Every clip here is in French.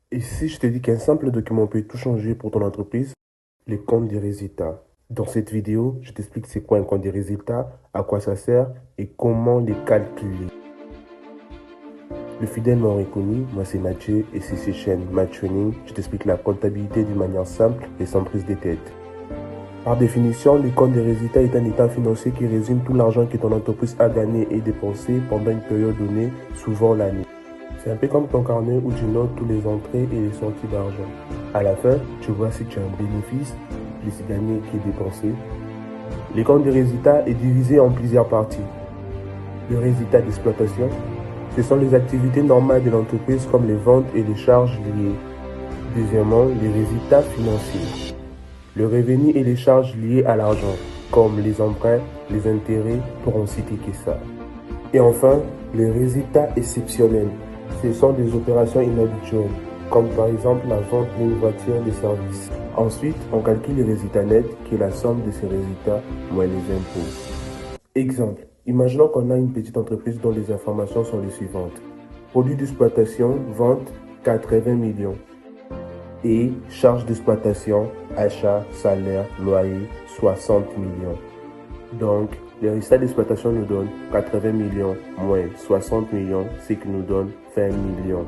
Et si je te dis qu'un simple document peut tout changer pour ton entreprise, les comptes des résultats. Dans cette vidéo, je t'explique c'est quoi un compte des résultats, à quoi ça sert et comment les calculer. Le fidèle m'ont reconnu, moi c'est Mathieu et c'est ces chaînes Mattraining. Je t'explique la comptabilité d'une manière simple et sans prise de tête. Par définition, le compte des résultats est un état financier qui résume tout l'argent que ton entreprise a gagné et dépensé pendant une période donnée, souvent l'année. C'est un peu comme ton carnet où tu notes toutes les entrées et les sorties d'argent. À la fin, tu vois si tu as un bénéfice, plus gagné qui est dépensé. Le compte des résultats est divisé en plusieurs parties. Le résultat d'exploitation, ce sont les activités normales de l'entreprise comme les ventes et les charges liées. Deuxièmement, les résultats financiers. Le revenu et les charges liées à l'argent, comme les emprunts, les intérêts, pour en citer que ça. Et enfin, les résultats exceptionnels. Ce sont des opérations inhabituelles, comme par exemple la vente d'une voiture de service. Ensuite, on calcule les résultats nets, qui est la somme de ces résultats moins les impôts. Exemple, imaginons qu'on a une petite entreprise dont les informations sont les suivantes. Produits d'exploitation, vente, 80 millions. Et charges d'exploitation, achat, salaire, loyer, 60 millions. Donc, les résultats d'exploitation nous donnent 80 millions moins 60 millions, ce qui nous donne 20 millions.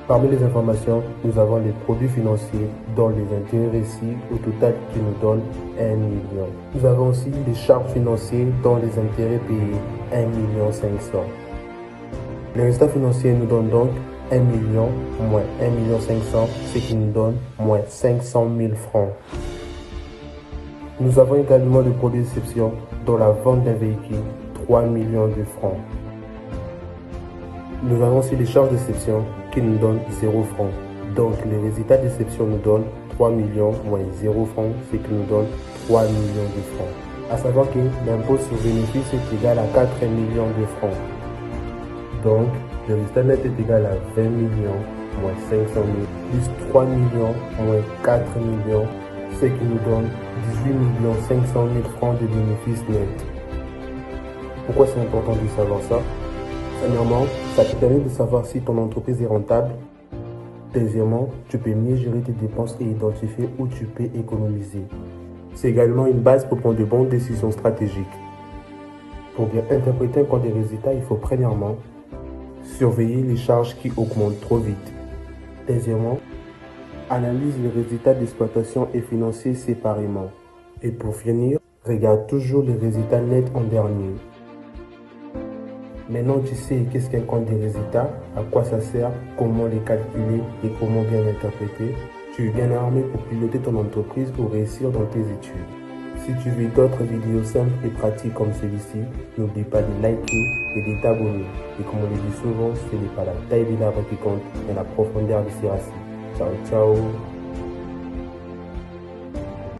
Parmi les informations, nous avons les produits financiers dont les intérêts récits au total qui nous donnent 1 million. Nous avons aussi les charges financières dont les intérêts payés 1 million 500. Les résultats financiers nous donnent donc 1 million moins 1 million 500, ce qui nous donne moins 500 000 francs. Nous avons également le produit d'exception dont la vente d'un véhicule, 3 millions de francs. Nous avons aussi les charges d'exception qui nous donnent 0 francs. Donc les résultats d'exception nous donnent 3 millions moins 0 francs, ce qui nous donne 3 millions de francs. À savoir que l'impôt sur bénéfice est égal à 4 millions de francs. Donc le résultat net est égal à 20 millions moins 500 000 plus 3 millions moins 4 millions, ce qui nous donne 18 500 000 francs de bénéfices nets. Pourquoi c'est important de savoir ça? Premièrement, ça te permet de savoir si ton entreprise est rentable. Deuxièmement, tu peux mieux gérer tes dépenses et identifier où tu peux économiser. C'est également une base pour prendre de bonnes décisions stratégiques. Pour bien interpréter un compte des résultats, il faut premièrement surveiller les charges qui augmentent trop vite. Deuxièmement, analyse les résultats d'exploitation et financiers séparément. Et pour finir, regarde toujours les résultats nets en dernier. Maintenant, tu sais qu'est-ce qu'un compte des résultats, à quoi ça sert, comment les calculer et comment bien l'interpréter. Tu es bien armé pour piloter ton entreprise ou réussir dans tes études. Si tu veux d'autres vidéos simples et pratiques comme celui-ci, n'oublie pas de liker et de t'abonner. Et comme on le dit souvent, ce n'est pas la taille de l'arbre qui compte, mais la profondeur de ses racines. Ciao, ciao!